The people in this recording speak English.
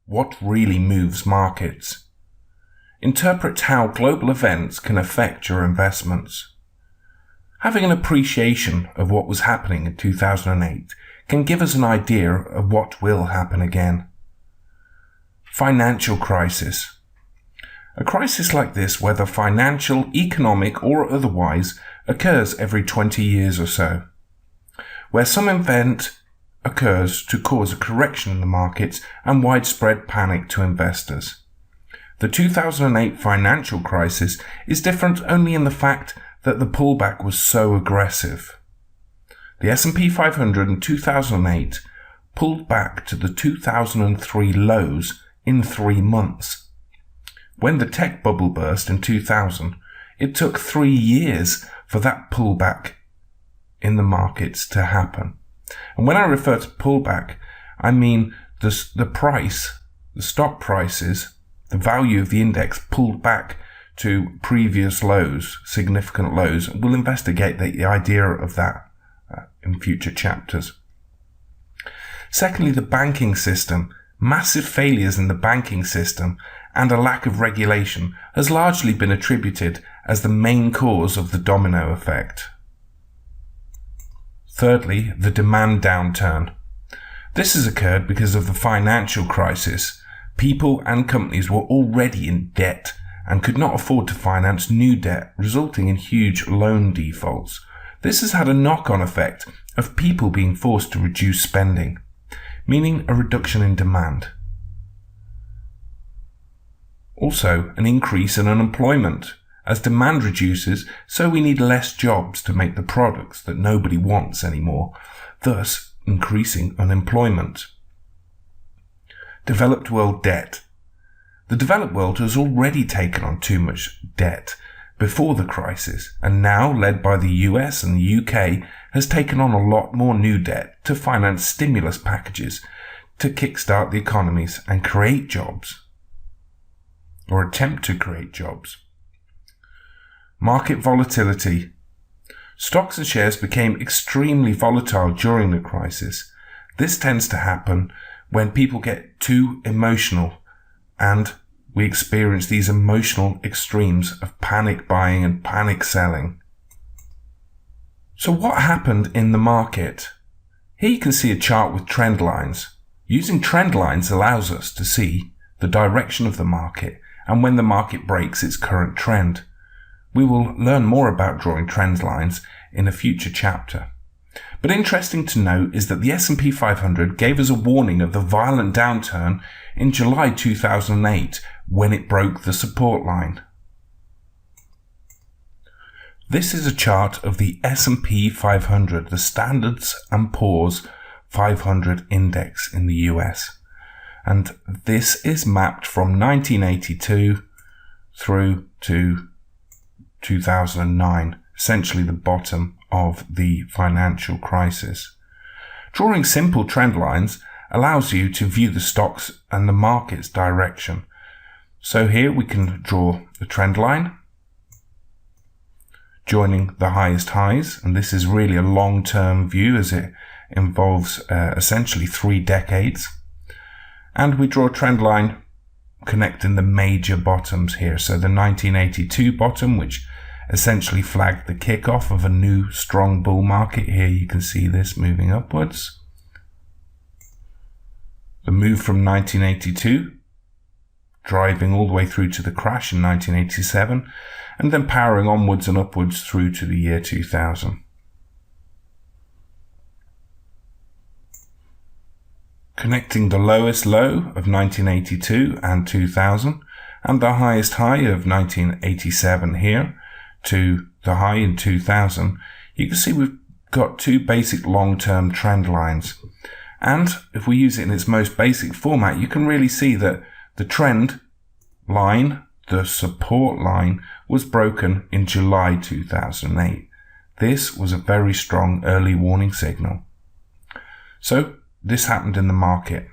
what really moves markets. Interpret how global events can affect your investments. Having an appreciation of what was happening in 2008 can give us an idea of what will happen again. Financial crisis. A crisis like this, whether financial, economic, or otherwise, occurs every 20 years or so, where some event occurs to cause a correction in the markets and widespread panic to investors. The 2008 financial crisis is different only in the fact that the pullback was so aggressive. The S&P 500 in 2008 pulled back to the 2003 lows in 3 months. When the tech bubble burst in 2000, it took 3 years for that pullback in the markets to happen. And when I refer to pullback, I mean the stock prices, the value of the index pulled back to previous lows, significant lows. We'll investigate the idea of that in future chapters. Secondly, the banking system. Massive failures in the banking system and a lack of regulation has largely been attributed as the main cause of the domino effect. Thirdly, the demand downturn. This has occurred because of the financial crisis. People and companies were already in debt and could not afford to finance new debt, resulting in huge loan defaults. This has had a knock-on effect of people being forced to reduce spending, meaning a reduction in demand. Also, an increase in unemployment. As demand reduces, so we need less jobs to make the products that nobody wants anymore, thus increasing unemployment. Developed world debt. The developed world has already taken on too much debt before the crisis, and now, led by the US and the UK, has taken on a lot more new debt to finance stimulus packages to kickstart the economies and create jobs, or attempt to create jobs. Market volatility. Stocks and shares became extremely volatile during the crisis. This tends to happen when people get too emotional, and we experience these emotional extremes of panic buying and panic selling. So what happened in the market? Here you can see a chart with trend lines. Using trend lines allows us to see the direction of the market and when the market breaks its current trend. We will learn more about drawing trend lines in a future chapter. But interesting to note is that the S&P 500 gave us a warning of the violent downturn in July 2008 when it broke the support line. This is a chart of the S&P 500, the Standards & Poor's 500 index in the US. And this is mapped from 1982 through to 2009, essentially the bottom of the financial crisis. Drawing simple trend lines allows you to view the stocks and the market's direction. So here we can draw the trend line, joining the highest highs, and this is really a long-term view as it involves essentially 3 decades. And we draw a trend line connecting the major bottoms here. So the 1982 bottom, which essentially flagged the kickoff of a new strong bull market. Here you can see this moving upwards. The move from 1982, driving all the way through to the crash in 1987, and then powering onwards and upwards through to the year 2000. Connecting the lowest low of 1982 and 2000 and the highest high of 1987 here to the high in 2000, you can see we've got 2 basic long-term trend lines. And if we use it in its most basic format, you can really see that the trend line, the support line, was broken in July 2008. This was a very strong early warning signal. So this happened in the market.